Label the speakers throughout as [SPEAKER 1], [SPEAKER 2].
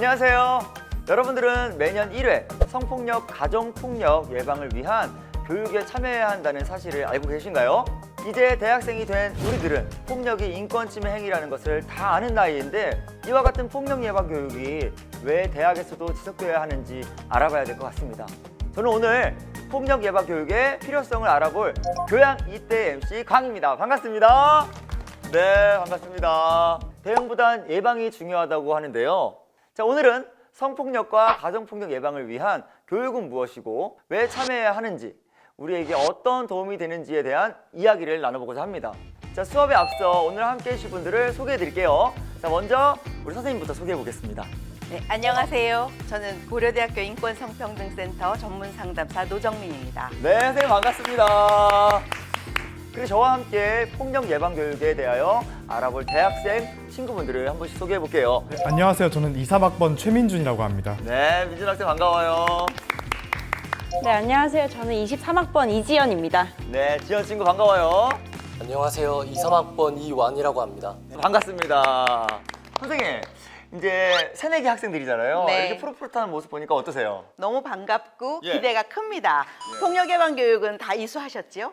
[SPEAKER 1] 안녕하세요. 여러분들은 매년 1회 성폭력, 가정폭력 예방을 위한 교육에 참여해야 한다는 사실을 알고 계신가요? 이제 대학생이 된 우리들은 폭력이 인권침해 행위라는 것을 다 아는 나이인데 이와 같은 폭력 예방 교육이 왜 대학에서도 지속되어야 하는지 알아봐야 될 것 같습니다. 저는 오늘 폭력 예방 교육의 필요성을 알아볼 교양 이때 MC 강입니다. 반갑습니다. 네, 반갑습니다. 대응보단 예방이 중요하다고 하는데요. 자, 오늘은 성폭력과 가정폭력 예방을 위한 교육은 무엇이고 왜 참여해야 하는지, 우리에게 어떤 도움이 되는지에 대한 이야기를 나눠보고자 합니다. 자, 수업에 앞서 오늘 함께 해주실 분들을 소개해 드릴게요. 자, 먼저 우리 선생님부터 소개해 보겠습니다.
[SPEAKER 2] 네, 안녕하세요. 저는 고려대학교 인권성평등센터 전문상담사 노정민입니다.
[SPEAKER 1] 네, 선생님 반갑습니다. 그리고 저와 함께 폭력 예방 교육에 대하여 알아볼 대학생 친구분들을 한 분씩 소개해 볼게요.
[SPEAKER 3] 네, 안녕하세요. 저는 23학번 최민준이라고 합니다.
[SPEAKER 1] 네, 민준 학생 반가워요.
[SPEAKER 4] 네, 안녕하세요. 저는 23학번 이지연입니다.
[SPEAKER 1] 네, 지연 친구 반가워요.
[SPEAKER 5] 안녕하세요. 23학번 이완이라고 합니다.
[SPEAKER 1] 반갑습니다. 선생님, 이제 새내기 학생들이잖아요.
[SPEAKER 2] 네.
[SPEAKER 1] 이렇게 푸릇푸릇한 모습 보니까 어떠세요?
[SPEAKER 2] 너무 반갑고
[SPEAKER 1] 예.
[SPEAKER 2] 기대가 큽니다. 폭력 예방 교육은 다 이수하셨죠?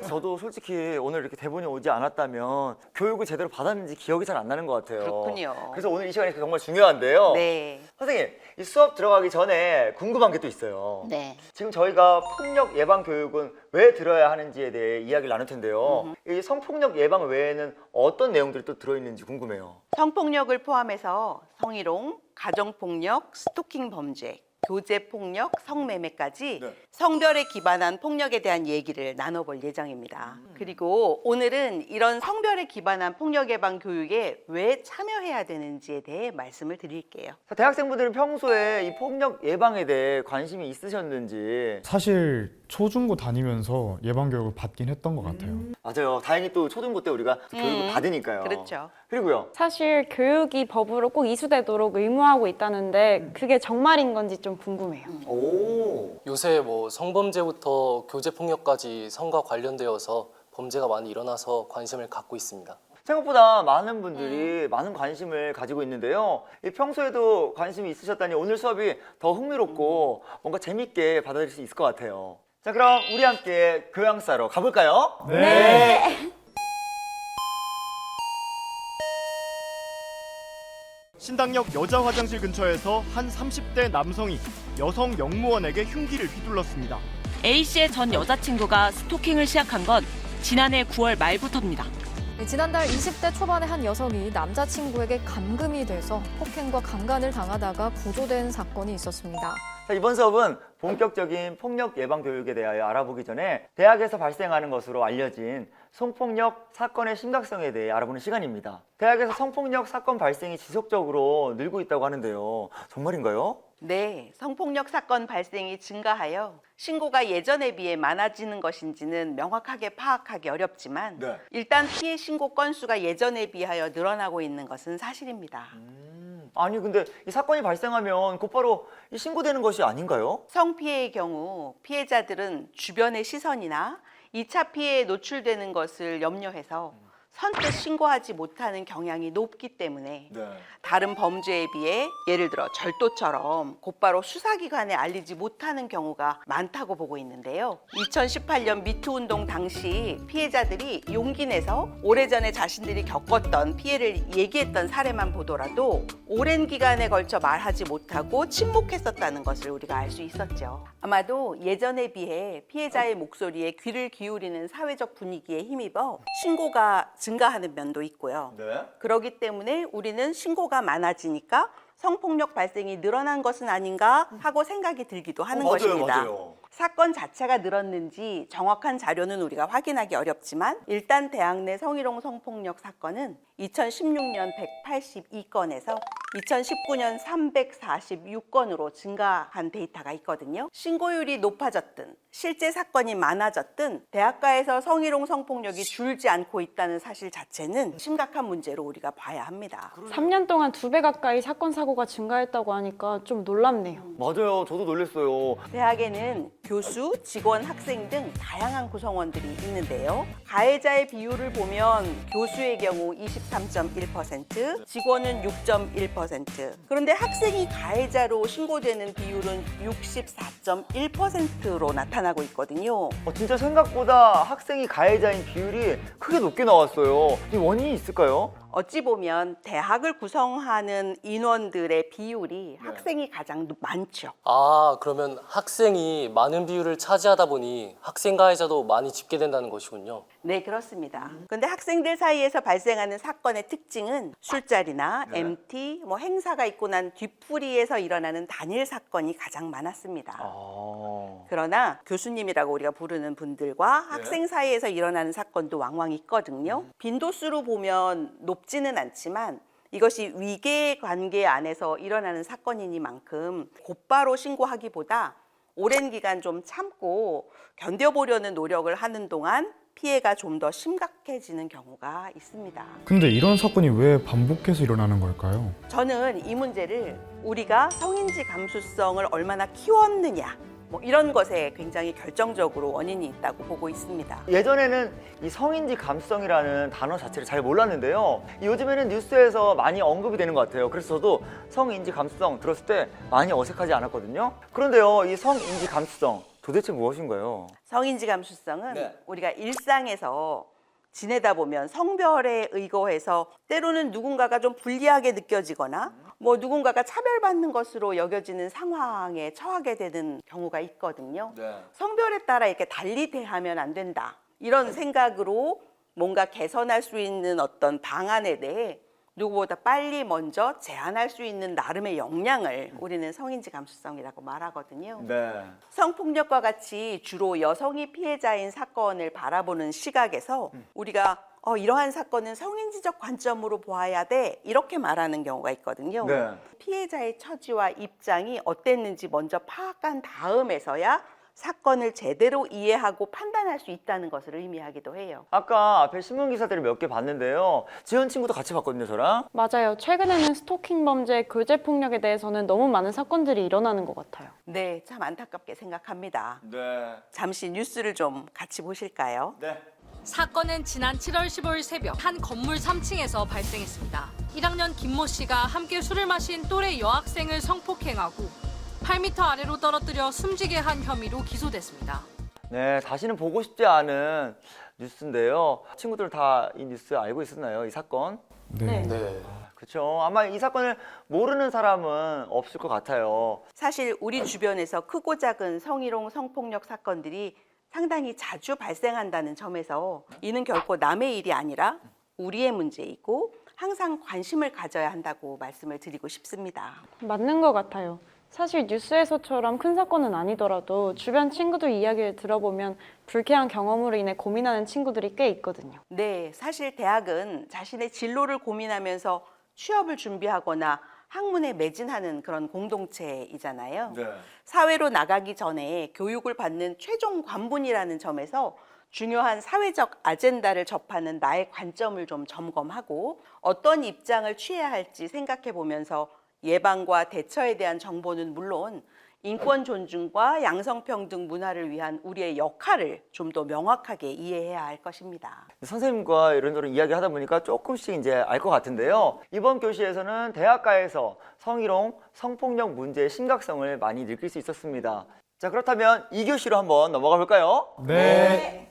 [SPEAKER 1] 저도 솔직히 오늘 이렇게 대본이 오지 않았다면 교육을 제대로 받았는지 기억이 잘 안 나는 것 같아요.
[SPEAKER 2] 그렇군요.
[SPEAKER 1] 그래서 오늘 이 시간이 정말 중요한데요.
[SPEAKER 2] 네.
[SPEAKER 1] 선생님, 이 수업 들어가기 전에 궁금한 게 또 있어요.
[SPEAKER 2] 네.
[SPEAKER 1] 지금 저희가 폭력 예방 교육은 왜 들어야 하는지에 대해 이야기를 나눌 텐데요. 이 성폭력 예방 외에는 어떤 내용들이 또 들어있는지 궁금해요.
[SPEAKER 2] 성폭력을 포함해서 성희롱, 가정폭력, 스토킹 범죄, 교제폭력, 성매매까지
[SPEAKER 1] 네.
[SPEAKER 2] 성별에 기반한 폭력에 대한 얘기를 나눠볼 예정입니다. 그리고 오늘은 이런 성별에 기반한 폭력 예방 교육에 왜 참여해야 되는지에 대해 말씀을 드릴게요.
[SPEAKER 1] 대학생분들은 평소에 이 폭력 예방에 대해 관심이 있으셨는지.
[SPEAKER 3] 사실 초중고 다니면서 예방교육을 받긴 했던 것 같아요.
[SPEAKER 1] 맞아요. 다행히 또 초등부 때 우리가 교육을 받으니까요.
[SPEAKER 2] 그렇죠.
[SPEAKER 1] 그리고요.
[SPEAKER 4] 사실 교육이 법으로 꼭 이수되도록 의무화하고 있다는데 그게 정말인 건지 좀 궁금해요.
[SPEAKER 1] 오.
[SPEAKER 5] 요새 뭐 성범죄부터 교제폭력까지 성과 관련되어서 범죄가 많이 일어나서 관심을 갖고 있습니다.
[SPEAKER 1] 생각보다 많은 분들이 많은 관심을 가지고 있는데요. 이 평소에도 관심이 있으셨다니 오늘 수업이 더 흥미롭고 뭔가 재밌게 받아들일 수 있을 것 같아요. 자, 그럼 우리 함께 교양사로 가볼까요?
[SPEAKER 3] 네.
[SPEAKER 6] 신당역 여자 화장실 근처에서 한 30대 남성이 여성 영무원에게 흉기를 휘둘렀습니다.
[SPEAKER 7] A씨의 전 여자친구가 스토킹을 시작한 건 지난해 9월 말부터입니다.
[SPEAKER 8] 지난달 20대 초반의 한 여성이 남자친구에게 감금이 돼서 폭행과 강간을 당하다가 구조된 사건이 있었습니다.
[SPEAKER 1] 자, 이번 수업은 본격적인 폭력 예방 교육에 대하여 알아보기 전에 대학에서 발생하는 것으로 알려진 성폭력 사건의 심각성에 대해 알아보는 시간입니다. 대학에서 성폭력 사건 발생이 지속적으로 늘고 있다고 하는데요. 정말인가요?
[SPEAKER 2] 네, 성폭력 사건 발생이 증가하여 신고가 예전에 비해 많아지는 것인지는 명확하게 파악하기 어렵지만
[SPEAKER 1] 네.
[SPEAKER 2] 일단 피해 신고 건수가 예전에 비하여 늘어나고 있는 것은 사실입니다.
[SPEAKER 1] 아니, 근데 이 사건이 발생하면 곧바로 이 신고되는 것이 아닌가요?
[SPEAKER 2] 성피해의 경우 피해자들은 주변의 시선이나 2차 피해에 노출되는 것을 염려해서 선뜻 신고하지 못하는 경향이 높기 때문에
[SPEAKER 1] 네.
[SPEAKER 2] 다른 범죄에 비해 예를 들어 절도처럼 곧바로 수사기관에 알리지 못하는 경우가 많다고 보고 있는데요. 2018년 미투 운동 당시 피해자들이 용기 내서 오래전에 자신들이 겪었던 피해를 얘기했던 사례만 보더라도 오랜 기간에 걸쳐 말하지 못하고 침묵했었다는 것을 우리가 알 수 있었죠. 아마도 예전에 비해 피해자의 목소리에 귀를 기울이는 사회적 분위기에 힘입어 신고가 증가하는 면도 있고요.
[SPEAKER 1] 네.
[SPEAKER 2] 그렇기 때문에 우리는 신고가 많아지니까 성폭력 발생이 늘어난 것은 아닌가 하고 생각이 들기도 하는
[SPEAKER 1] 맞아요,
[SPEAKER 2] 것입니다.
[SPEAKER 1] 맞아요.
[SPEAKER 2] 사건 자체가 늘었는지 정확한 자료는 우리가 확인하기 어렵지만 일단 대학 내 성희롱 성폭력 사건은 2016년 182건에서 2019년 346건으로 증가한 데이터가 있거든요. 신고율이 높아졌든 실제 사건이 많아졌든 대학가에서 성희롱 성폭력이 줄지 않고 있다는 사실 자체는 심각한 문제로 우리가 봐야 합니다.
[SPEAKER 4] 3년 동안 2배 가까이 사건 사고가 증가했다고 하니까 좀 놀랍네요.
[SPEAKER 1] 맞아요. 저도 놀랐어요.
[SPEAKER 2] 대학에는 교수, 직원, 학생 등 다양한 구성원들이 있는데요. 가해자의 비율을 보면 교수의 경우 23.1%, 직원은 6.1%, 그런데 학생이 가해자로 신고되는 비율은 64.1%로 나타나고 있거든요.
[SPEAKER 1] 진짜 생각보다 학생이 가해자인 비율이 크게 높게 나왔어요. 이 원인이 있을까요?
[SPEAKER 2] 어찌 보면 대학을 구성하는 인원들의 비율이 학생이 가장 많죠.
[SPEAKER 5] 아, 그러면 학생이 많은 비율을 차지하다 보니 학생 가해자도 많이 집계된다는 것이군요.
[SPEAKER 2] 네, 그렇습니다. 그런데 학생들 사이에서 발생하는 사건의 특징은 술자리나 MT, 행사가 있고 난 뒤풀이에서 일어나는 단일 사건이 가장 많았습니다. 그러나 교수님이라고 우리가 부르는 분들과 학생 사이에서 일어나는 사건도 왕왕 있거든요. 빈도수로 보면 높지는 않지만 이것이 위계 관계 안에서 일어나는 사건이니만큼 곧바로 신고하기보다 오랜 기간 좀 참고 견뎌보려는 노력을 하는 동안 피해가 좀 더 심각해지는 경우가 있습니다.
[SPEAKER 3] 근데 이런 사건이 왜 반복해서 일어나는 걸까요?
[SPEAKER 2] 저는 이 문제를 우리가 성인지 감수성을 얼마나 키웠느냐 이런 것에 굉장히 결정적으로 원인이 있다고 보고 있습니다.
[SPEAKER 1] 예전에는 이 성인지 감수성이라는 단어 자체를 잘 몰랐는데요. 요즘에는 뉴스에서 많이 언급이 되는 것 같아요. 그래서 저도 성인지 감수성 들었을 때 많이 어색하지 않았거든요. 그런데요, 이 성인지 감수성 도대체 무엇인가요?
[SPEAKER 2] 성인지 감수성은 우리가 일상에서 지내다 보면 성별에 의거해서 때로는 누군가가 좀 불리하게 느껴지거나 누군가가 차별받는 것으로 여겨지는 상황에 처하게 되는 경우가 있거든요. 성별에 따라 이렇게 달리 대하면 안 된다. 이런 생각으로 뭔가 개선할 수 있는 어떤 방안에 대해 누구보다 빨리 먼저 제안할 수 있는 나름의 역량을 우리는 성인지 감수성이라고 말하거든요. 성폭력과 같이 주로 여성이 피해자인 사건을 바라보는 시각에서 우리가 이러한 사건은 성인지적 관점으로 보아야 돼 이렇게 말하는 경우가 있거든요. 피해자의 처지와 입장이 어땠는지 먼저 파악한 다음에서야 사건을 제대로 이해하고 판단할 수 있다는 것을 의미하기도 해요.
[SPEAKER 1] 아까 앞에 신문 기사들을 몇 개 봤는데요. 지은 친구도 같이 봤거든요, 저랑.
[SPEAKER 4] 맞아요. 최근에는 스토킹 범죄, 교제 폭력에 대해서는 너무 많은 사건들이 일어나는 것 같아요.
[SPEAKER 2] 네, 참 안타깝게 생각합니다. 잠시 뉴스를 좀 같이 보실까요?
[SPEAKER 9] 사건은 지난 7월 15일 새벽 한 건물 3층에서 발생했습니다. 1학년 김모 씨가 함께 술을 마신 또래 여학생을 성폭행하고 8m 아래로 떨어뜨려 숨지게 한 혐의로 기소됐습니다.
[SPEAKER 1] 네, 다시는 보고 싶지 않은 뉴스인데요. 친구들 다 이 뉴스 알고 있었나요, 이 사건?
[SPEAKER 3] 네.
[SPEAKER 1] 그렇죠. 아마 이 사건을 모르는 사람은 없을 것 같아요.
[SPEAKER 2] 사실 우리 주변에서 크고 작은 성희롱, 성폭력 사건들이 상당히 자주 발생한다는 점에서 이는 결코 남의 일이 아니라 우리의 문제이고 항상 관심을 가져야 한다고 말씀을 드리고 싶습니다.
[SPEAKER 4] 맞는 것 같아요. 사실 뉴스에서처럼 큰 사건은 아니더라도 주변 친구들 이야기를 들어보면 불쾌한 경험으로 인해 고민하는 친구들이 꽤 있거든요.
[SPEAKER 2] 네, 사실 대학은 자신의 진로를 고민하면서 취업을 준비하거나 학문에 매진하는 그런 공동체이잖아요. 사회로 나가기 전에 교육을 받는 최종 관문이라는 점에서 중요한 사회적 아젠다를 접하는 나의 관점을 좀 점검하고 어떤 입장을 취해야 할지 생각해 보면서 예방과 대처에 대한 정보는 물론 인권 존중과 양성평등 문화를 위한 우리의 역할을 좀 더 명확하게 이해해야 할 것입니다.
[SPEAKER 1] 선생님과 이런저런 이야기하다 보니까 조금씩 이제 알 것 같은데요. 이번 교시에서는 대학가에서 성희롱, 성폭력 문제의 심각성을 많이 느낄 수 있었습니다. 자, 그렇다면 2교시로 한번 넘어가 볼까요?
[SPEAKER 3] 네.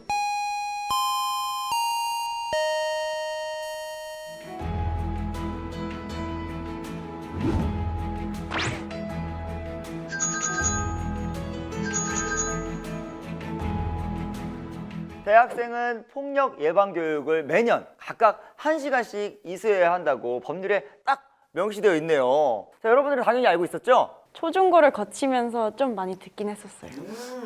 [SPEAKER 1] 대학생은 폭력 예방 교육을 매년 각각 1시간씩 이수해야 한다고 법률에 딱 명시되어 있네요. 자, 여러분들은 당연히 알고 있었죠?
[SPEAKER 4] 초중고를 거치면서 좀 많이 듣긴 했었어요.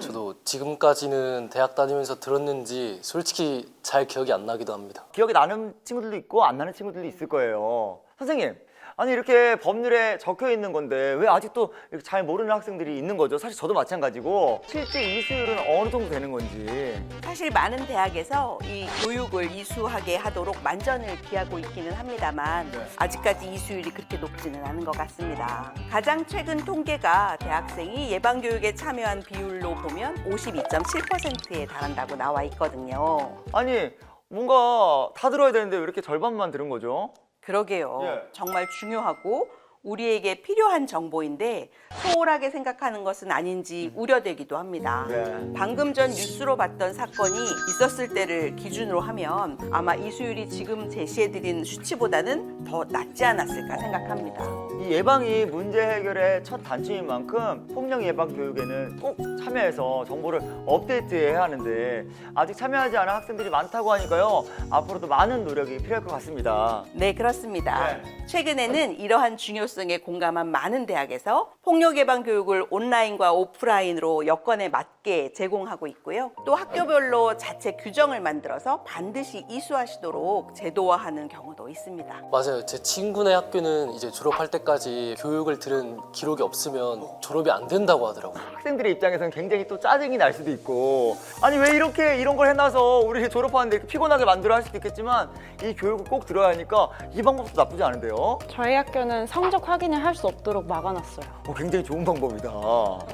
[SPEAKER 5] 저도 지금까지는 대학 다니면서 들었는지 솔직히 잘 기억이 안 나기도 합니다.
[SPEAKER 1] 기억이 나는 친구들도 있고 안 나는 친구들도 있을 거예요. 선생님, 아니 이렇게 법률에 적혀 있는 건데 왜 아직도 이렇게 잘 모르는 학생들이 있는 거죠? 사실 저도 마찬가지고 실제 이수율은 어느 정도 되는 건지.
[SPEAKER 2] 사실 많은 대학에서 이 교육을 이수하게 하도록 만전을 기하고 있기는 합니다만 아직까지 이수율이 그렇게 높지는 않은 것 같습니다. 가장 최근 통계가 대학생이 예방교육에 참여한 비율로 보면 52.7%에 달한다고 나와 있거든요.
[SPEAKER 1] 아니 뭔가 다 들어야 되는데 왜 이렇게 절반만 들은 거죠?
[SPEAKER 2] 그러게요.
[SPEAKER 1] 예.
[SPEAKER 2] 정말 중요하고 우리에게 필요한 정보인데 소홀하게 생각하는 것은 아닌지 우려되기도 합니다.
[SPEAKER 1] 네.
[SPEAKER 2] 방금 전 뉴스로 봤던 사건이 있었을 때를 기준으로 하면 아마 이수율이 지금 제시해드린 수치보다는 더 낮지 않았을까 생각합니다.
[SPEAKER 1] 이 예방이 문제 해결의 첫 단추인 만큼 폭력 예방 교육에는 꼭 참여해서 정보를 업데이트해야 하는데 아직 참여하지 않은 학생들이 많다고 하니까요. 앞으로도 많은 노력이 필요할 것 같습니다.
[SPEAKER 2] 네, 그렇습니다. 최근에는 이러한 중요성에 공감한 많은 대학에서 폭력 예방 교육을 온라인과 오프라인으로 여건에 맞게 제공하고 있고요. 또 학교별로 자체 규정을 만들어서 반드시 이수하시도록 제도화하는 경우도 있습니다.
[SPEAKER 5] 맞아요. 제 친구네 학교는 이제 졸업할 때까지 교육을 들은 기록이 없으면 졸업이 안 된다고 하더라고요.
[SPEAKER 1] 학생들의 입장에서는 굉장히 또 짜증이 날 수도 있고 아니 왜 이렇게 이런 걸 해놔서 우리 졸업하는데 이렇게 피곤하게 만들어 할 수도 있겠지만 이 교육을 꼭 들어야 하니까 이 방법도 나쁘지 않은데요?
[SPEAKER 4] 저희 학교는 성적 확인을 할 수 없도록 막아놨어요.
[SPEAKER 1] 굉장히 좋은 방법이다.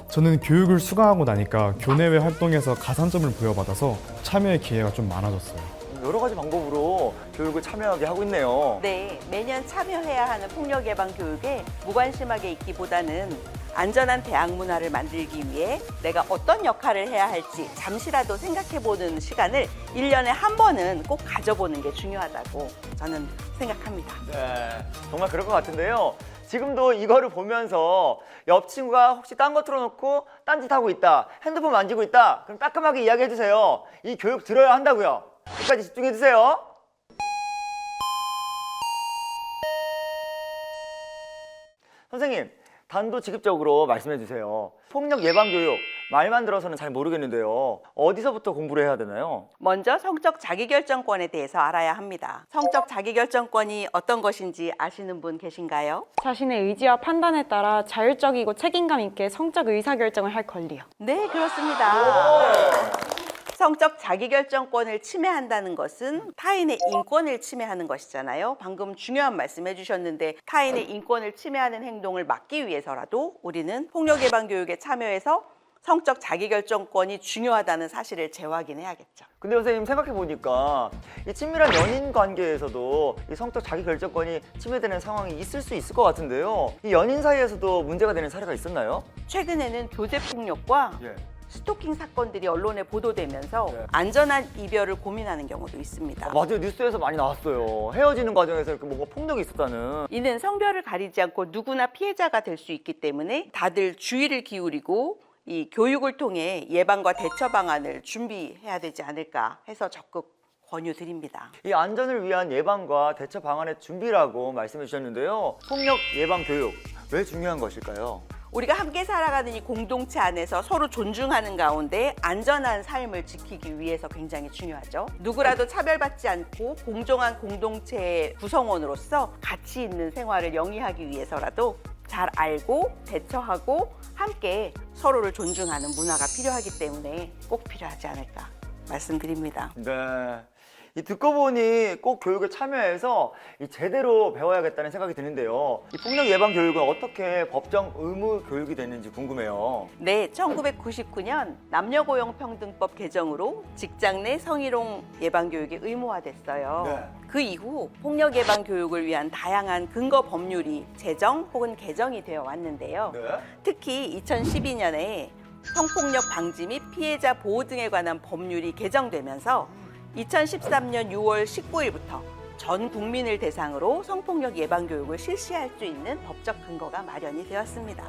[SPEAKER 3] 저는 교육을 수강하고 나니까 교내외 활동에서 가산점을 부여받아서 참여의 기회가 좀 많아졌어요.
[SPEAKER 1] 여러 가지 방법으로 교육을 참여하게 하고 있네요.
[SPEAKER 2] 네, 매년 참여해야 하는 폭력 예방 교육에 무관심하게 있기보다는 안전한 대학 문화를 만들기 위해 내가 어떤 역할을 해야 할지 잠시라도 생각해보는 시간을 1년에 한 번은 꼭 가져보는 게 중요하다고 저는 생각합니다.
[SPEAKER 1] 네, 정말 그럴 것 같은데요. 지금도 이거를 보면서 옆 친구가 혹시 딴 거 틀어놓고 딴짓하고 있다, 핸드폰 만지고 있다, 그럼 따끔하게 이야기해주세요. 이 교육 들어야 한다고요. 끝까지 집중해주세요. 선생님, 단도직입적으로 말씀해주세요. 폭력 예방 교육 말만 들어서는 잘 모르겠는데요. 어디서부터 공부를 해야 되나요?
[SPEAKER 2] 먼저 성적 자기결정권에 대해서 알아야 합니다. 성적 자기결정권이 어떤 것인지 아시는 분 계신가요?
[SPEAKER 4] 자신의 의지와 판단에 따라 자율적이고 책임감 있게 성적 의사결정을 할 권리요.
[SPEAKER 2] 네, 그렇습니다. 성적 자기결정권을 침해한다는 것은 타인의 인권을 침해하는 것이잖아요. 방금 중요한 말씀 해주셨는데 타인의 인권을 침해하는 행동을 막기 위해서라도 우리는 폭력 예방 교육에 참여해서 성적 자기결정권이 중요하다는 사실을 재확인해야겠죠.
[SPEAKER 1] 근데 선생님 생각해보니까 이 친밀한 연인 관계에서도 이 성적 자기결정권이 침해되는 상황이 있을 수 있을 것 같은데요. 이 연인 사이에서도 문제가 되는 사례가 있었나요?
[SPEAKER 2] 최근에는 교제폭력과 스토킹 사건들이 언론에 보도되면서 안전한 이별을 고민하는 경우도 있습니다.
[SPEAKER 1] 맞아요. 뉴스에서 많이 나왔어요. 헤어지는 과정에서 이렇게 뭔가 폭력이 있었다는.
[SPEAKER 2] 이는 성별을 가리지 않고 누구나 피해자가 될 수 있기 때문에 다들 주의를 기울이고 이 교육을 통해 예방과 대처 방안을 준비해야 되지 않을까 해서 적극 권유드립니다.
[SPEAKER 1] 이 안전을 위한 예방과 대처 방안의 준비라고 말씀해 주셨는데요. 폭력 예방 교육 왜 중요한 것일까요?
[SPEAKER 2] 우리가 함께 살아가는 이 공동체 안에서 서로 존중하는 가운데 안전한 삶을 지키기 위해서 굉장히 중요하죠. 누구라도 차별받지 않고 공정한 공동체의 구성원으로서 가치 있는 생활을 영위하기 위해서라도 잘 알고 대처하고 함께 서로를 존중하는 문화가 필요하기 때문에 꼭 필요하지 않을까 말씀드립니다.
[SPEAKER 1] 네. 이 듣고 보니 꼭 교육에 참여해서 이 제대로 배워야겠다는 생각이 드는데요. 이 폭력 예방 교육은 어떻게 법정 의무 교육이 됐는지 궁금해요.
[SPEAKER 2] 네, 1999년 남녀고용평등법 개정으로 직장 내 성희롱 예방 교육이 의무화됐어요.
[SPEAKER 1] 네.
[SPEAKER 2] 그 이후 폭력 예방 교육을 위한 다양한 근거 법률이 제정 혹은 개정이 되어 왔는데요.
[SPEAKER 1] 네.
[SPEAKER 2] 특히 2012년에 성폭력 방지 및 피해자 보호 등에 관한 법률이 개정되면서 2013년 6월 19일부터 전 국민을 대상으로 성폭력 예방 교육을 실시할 수 있는 법적 근거가 마련이 되었습니다.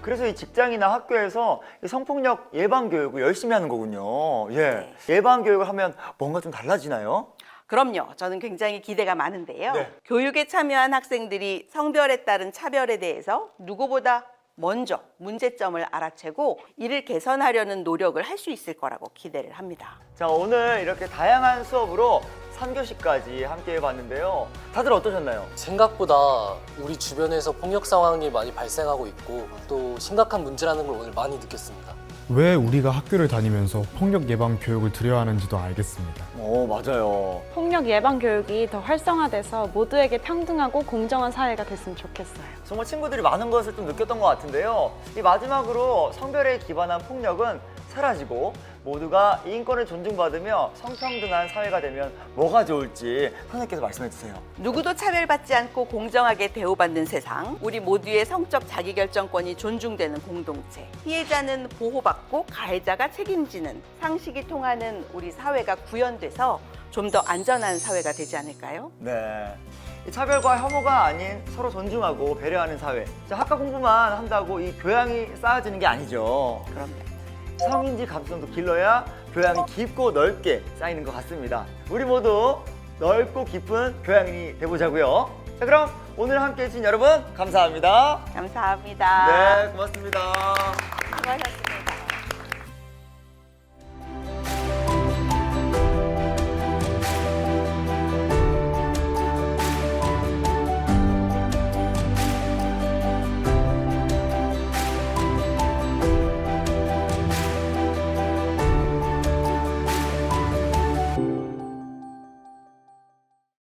[SPEAKER 1] 그래서 이 직장이나 학교에서 이 성폭력 예방 교육을 열심히 하는 거군요. 예. 예방 교육을 하면 뭔가 좀 달라지나요?
[SPEAKER 2] 그럼요. 저는 굉장히 기대가 많은데요.
[SPEAKER 1] 네.
[SPEAKER 2] 교육에 참여한 학생들이 성별에 따른 차별에 대해서 누구보다 먼저 문제점을 알아채고 이를 개선하려는 노력을 할 수 있을 거라고 기대를 합니다.
[SPEAKER 1] 자, 오늘 이렇게 다양한 수업으로 3교시까지 함께 해봤는데요. 다들 어떠셨나요?
[SPEAKER 5] 생각보다 우리 주변에서 폭력 상황이 많이 발생하고 있고 또 심각한 문제라는 걸 오늘 많이 느꼈습니다.
[SPEAKER 3] 왜 우리가 학교를 다니면서 폭력 예방 교육을 드려야 하는지도 알겠습니다.
[SPEAKER 1] 맞아요.
[SPEAKER 4] 폭력 예방 교육이 더 활성화돼서 모두에게 평등하고 공정한 사회가 됐으면 좋겠어요.
[SPEAKER 1] 정말 친구들이 많은 것을 좀 느꼈던 것 같은데요. 이 마지막으로 성별에 기반한 폭력은 사라지고 모두가 인권을 존중받으며 성평등한 사회가 되면 뭐가 좋을지 선생님께서 말씀해 주세요.
[SPEAKER 2] 누구도 차별받지 않고 공정하게 대우받는 세상, 우리 모두의 성적 자기결정권이 존중되는 공동체, 피해자는 보호받고 가해자가 책임지는 상식이 통하는 우리 사회가 구현돼서 좀 더 안전한 사회가 되지 않을까요?
[SPEAKER 1] 네. 이 차별과 혐오가 아닌 서로 존중하고 배려하는 사회. 자, 학과 공부만 한다고 이 교양이 쌓아지는 게 아니죠.
[SPEAKER 2] 그럼요.
[SPEAKER 1] 성인지 감수성도 길러야 교양이 깊고 넓게 쌓이는 것 같습니다. 우리 모두 넓고 깊은 교양인이 돼보자고요. 자, 그럼 오늘 함께 해주신 여러분 감사합니다.
[SPEAKER 2] 감사합니다.
[SPEAKER 1] 네, 고맙습니다.
[SPEAKER 2] 수고하셨습니다.